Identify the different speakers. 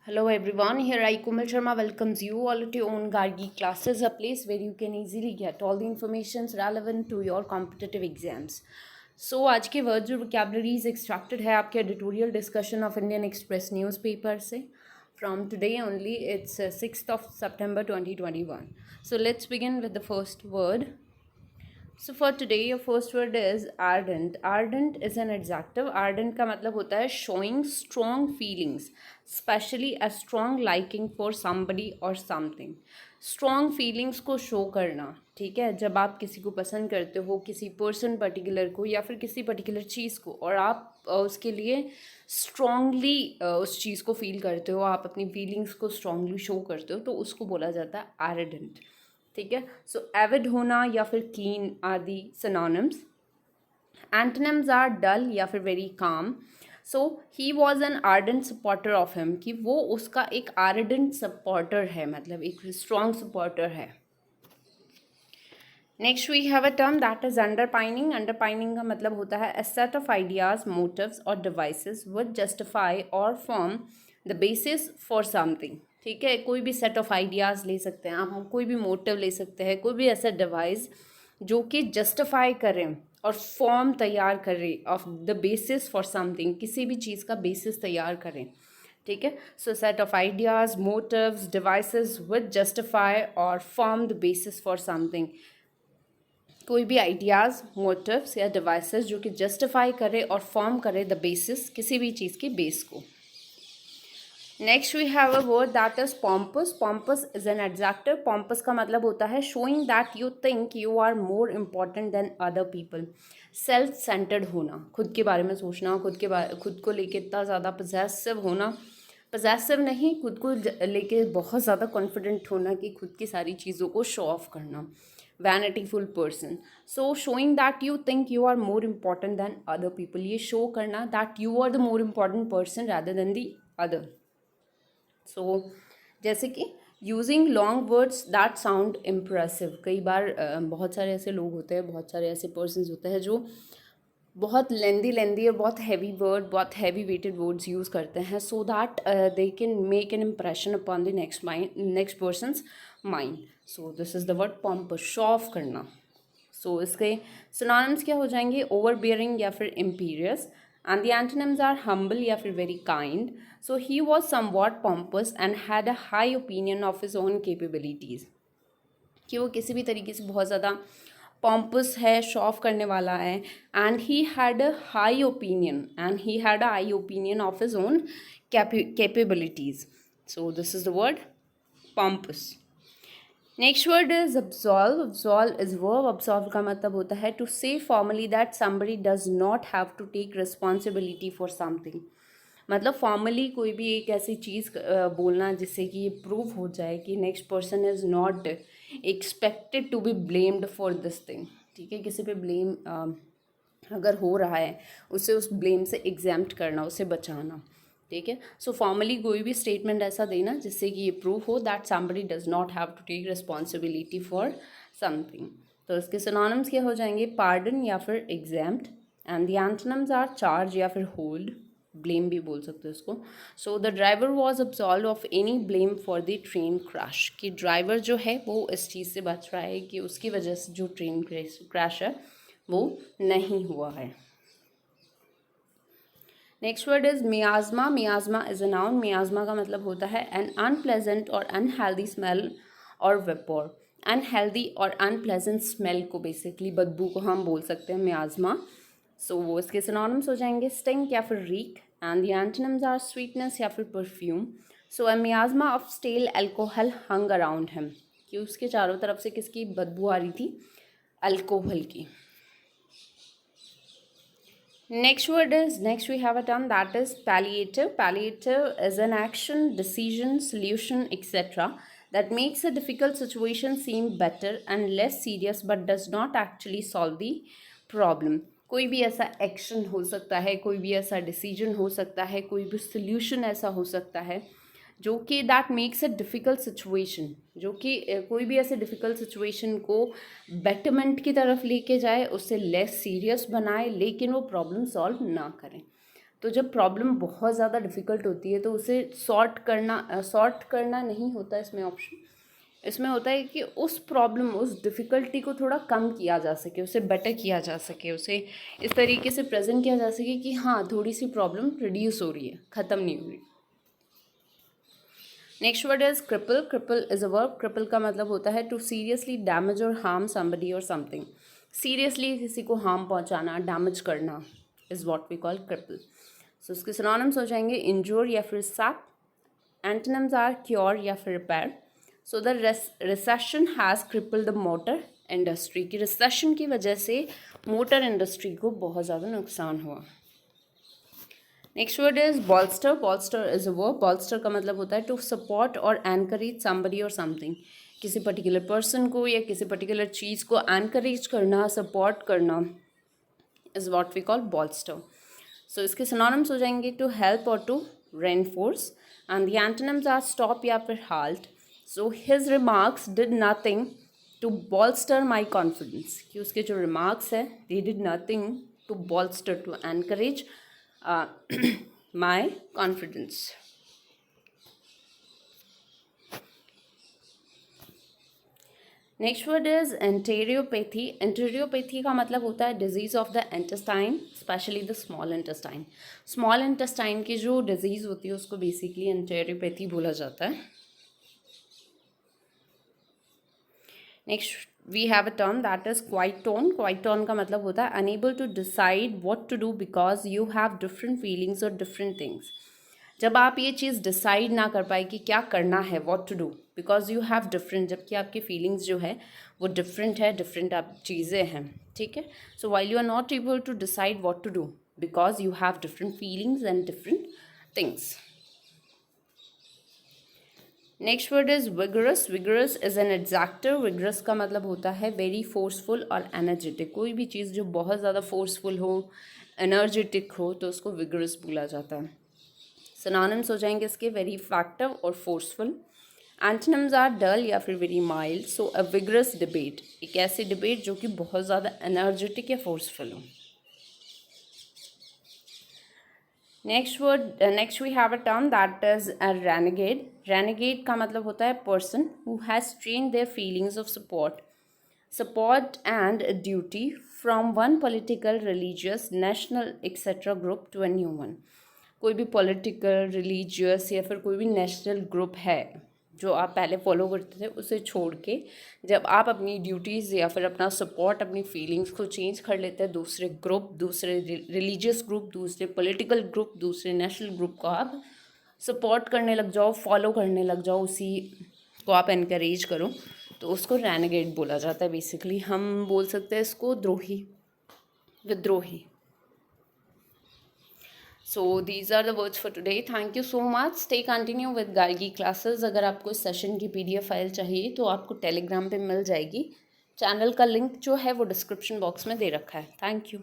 Speaker 1: Hello everyone, here I Kumal Sharma welcomes you all to your own Gargi classes, a place where you can easily get all the information relevant to your competitive exams. So आज के word जो vocabularies extracted है आपके editorial discussion of Indian Express newspaper से from today only. It's 6th of September 2021. So let's begin with the first word. So for today your first word is ardent. Ardent is an adjective. Ardent का मतलब होता है showing strong feelings, especially a strong liking for somebody or something. Strong feelings को show करना, ठीक है, जब आप किसी को पसंद करते हो, किसी पर्सन पर्टिकुलर को या फिर किसी पर्टिकुलर चीज़ को, और आप उसके लिए स्ट्रांगली उस चीज़ को फील करते हो, आप अपनी फीलिंग्स को स्ट्रांगली शो करते हो, तो उसको बोला जाता है आर्डेंट, ठीक है. सो एविड होना या फिर कीन आदि सिनोनिम्स. एंटोनिम्स आर डल या फिर very calm. So he was an ardent supporter of him, कि वो उसका एक आर्डेंट सपोर्टर है, मतलब एक स्ट्रॉन्ग सपोर्टर है. Next we have a term that is underpinning. Underpinning का मतलब होता है a set of ideas, motives और डिवाइसेस वुड जस्टिफाई और form the basis for something. ठीक है, कोई भी सेट ऑफ आइडियाज़ ले सकते हैं आप, कोई भी मोटिव ले सकते हैं, कोई भी ऐसा डिवाइस जो कि जस्टिफाई करें और फॉर्म तैयार करें of the basis for something, किसी भी चीज़ का बेसिस तैयार करें. ठीक है, so set of ideas, motives, devices with justify और form the basis for something. कोई भी आइडियाज़, मोटिव्स या डिवाइसेस जो कि जस्टिफाई करे और फॉर्म करे द बेसिस, किसी भी चीज़ के बेस को. Next we have a word that is pompous. Pompous is an adjective. Pompous का मतलब होता है showing that you think you are more important than other people. Self centred होना, खुद के बारे में सोचना, खुद को लेके इतना ज़्यादा पोजेसिव होना, पोजेसिव नहीं, खुद को लेके बहुत ज़्यादा कॉन्फिडेंट होना कि खुद की सारी चीज़ों को शो ऑफ करना. Vanityful person. So showing that you think you are more important than other people, ये शो करना that you are the more important person rather than the other. So जैसे कि using long words that sound impressive. कई बार बहुत सारे ऐसे लोग होते हैं, बहुत सारे ऐसे पर्सन्स होते हैं जो बहुत लेंदी और बहुत हैवी वर्ड, बहुत हैवी वेटेड वर्ड्स यूज़ करते हैं so that they can make an impression upon the next persons mind. So this is the word pompous, show off करना. सो इसके सिनोनिम्स क्या हो जाएंगे? ओवरबियरिंग या फिर imperious. And the antonyms are humble या फिर very kind. So he was somewhat pompous and had a high opinion of his own capabilities, कि वो किसी भी तरीके से बहुत ज़्यादा पॉम्पस है, शो ऑफ करने वाला है. And he had a high opinion of his own capabilities. So this is the word pompous. Next word is absolve. Absolve is verb. Absolve का मतलब होता है to say formally that somebody does not have to take responsibility for something. मतलब formally कोई भी एक ऐसी चीज़ बोलना जिससे कि ये प्रूव हो जाए कि next person is not expected to be blamed for this thing. ठीक है, किसी पे ब्लेम अगर हो रहा है, उसे उस ब्लेम से एग्जेम्प्ट करना, उसे बचाना. ठीक है, सो फॉर्मली कोई भी स्टेटमेंट ऐसा देना जिससे कि ये प्रूव हो that somebody does not have to take responsibility for something. तो इसके सिनोनिम्स क्या हो जाएंगे? पार्डन या फिर exempt. And the antonyms are charge या फिर होल्ड, ब्लेम भी बोल सकते हो इसको. So the driver was absolve of any blame for the train crash, कि ड्राइवर जो है वो इस चीज़ से बच रहा है कि उसकी वजह से जो ट्रेन क्रैश है वो नहीं हुआ है. Next word is miasma. Miasma is a noun. Miasma का मतलब होता है एन अनप्लेजेंट और अनहेल्दी स्मेल और वेपोर. अनहेल्दी और अनप्लेजेंट स्मेल को, बेसिकली बदबू को हम बोल सकते हैं मियाज़मा. सो वो इसके सिनोनिम्स हो जाएंगे स्टिंक या फिर reek. And the antonyms are sweetness या फिर perfume. So a miasma of stale alcohol hung around him, कि उसके चारों तरफ से किसकी बदबू आ रही थी? अल्कोहल की. Next we have a term that is palliative. Palliative is an action, decision, solution, etc. that makes a difficult situation seem better and less serious but does not actually solve the problem. कोई भी ऐसा action हो सकता है, कोई भी ऐसा decision हो सकता है, कोई भी सोल्यूशन ऐसा हो सकता है जो कि that makes a difficult situation, जो कि कोई भी ऐसे डिफ़िकल्ट सिचुएशन को बेटरमेंट की तरफ लेके जाए, उससे लेस सीरियस बनाए, लेकिन वो प्रॉब्लम सॉल्व ना करें. तो जब प्रॉब्लम बहुत ज़्यादा डिफ़िकल्ट होती है तो उसे सॉर्ट करना नहीं होता इसमें ऑप्शन। इसमें होता है कि उस प्रॉब्लम, उस डिफ़िकल्टी को थोड़ा कम किया जा सके, उसे बेटर किया जा सके, उसे इस तरीके से प्रेजेंट किया जा सके कि हाँ थोड़ी सी प्रॉब्लम रिड्यूस हो रही है, ख़त्म नहीं हो रही। Next word is cripple. Cripple is a verb. Cripple का मतलब होता है टू सीरियसली डैमेज और हार्म समबडी और समथिंग। सीरियसली किसी को हार्म पहुंचाना, डैमेज करना is what we call cripple. So उसके सिनोनिम्स हो जाएंगे इंजोर या फिर सैप। एंटोनिम्स आर क्योर या फिर repair. So the recession has crippled the motor industry. की रिसेशन की वजह से मोटर इंडस्ट्री को बहुत ज़्यादा नुकसान हुआ। Next word is बॉल्स्टर। बॉल्स्टर is a verb. बॉल्स्टर का मतलब होता है टू सपोर्ट और एनकरेज समबडी और समथिंग। किसी पर्टिकुलर पर्सन को या किसी पर्टिकुलर चीज़ को एनकरेज करना, सपोर्ट करना is what we call bolster. So इसके सिनोनिम्स हो जाएंगे टू हेल्प और to reinforce, and the antonyms are stop या फिर halt. So his remarks did nothing to bolster my confidence. कि उसके जो रिमार्क्स है they did nothing to bolster, to encourage my confidence. Next word is enteropathy. Enteropathy का मतलब होता है disease of the intestine, especially the small intestine. Small intestine की जो डिजीज़ होती है उसको बेसिकली एंटेरियोपैथी बोला जाता है। Next we have a term that is quite tone. Quite tone का मतलब होता है unable to decide what to do because you have different feelings और डिफरेंट थिंग्स। जब आप ये चीज़ डिसाइड ना कर पाए कि क्या करना है, what to do, because you have different, जबकि आपकी फीलिंग्स जो है वो डिफरेंट है, डिफरेंट आप चीज़ें हैं, ठीक है। So while you are not able to decide what to do because you have different feelings and different things. Next word is vigorous. Vigorous is an adjective. Vigorous का मतलब होता है वेरी फोर्सफुल और एनर्जेटिक। कोई भी चीज़ जो बहुत ज़्यादा फोर्सफुल हो, एनर्जेटिक हो, तो उसको विगरस बोला जाता है। सिनोनिम्स हो जाएंगे इसके वेरी इफेक्टिव और फोर्सफुल। एंटोनिम्स आर डल या फिर वेरी माइल्ड। सो अ विगरस डिबेट, एक ऐसी डिबेट जो कि बहुत ज़्यादा एनर्जेटिक या फोर्सफुल हो। Next we have a term that is a renegade. Renegade का मतलब होता है person who has trained their feelings of support and duty from one political, religious, national etc. group to a new one. कोई भी political, religious या फिर कोई भी नेशनल ग्रुप है जो आप पहले फॉलो करते थे, उसे छोड़ के जब आप अपनी ड्यूटीज़ या फिर अपना सपोर्ट, अपनी फीलिंग्स को चेंज कर लेते हैं, दूसरे ग्रुप, दूसरे रिलीजियस ग्रुप, दूसरे पॉलिटिकल ग्रुप, दूसरे नेशनल ग्रुप को आप सपोर्ट करने लग जाओ, फॉलो करने लग जाओ, उसी को आप इनकरेज करो, तो उसको रेनेगेड बोला जाता है। बेसिकली हम बोल सकते हैं इसको द्रोही, विद्रोही। So these are the words for today. Thank you so much. Stay continue with Gargi classes. अगर आपको इस सेशन की PDF फाइल चाहिए तो आपको टेलीग्राम पे मिल जाएगी। चैनल का लिंक जो है वो डिस्क्रिप्शन बॉक्स में दे रखा है। Thank you.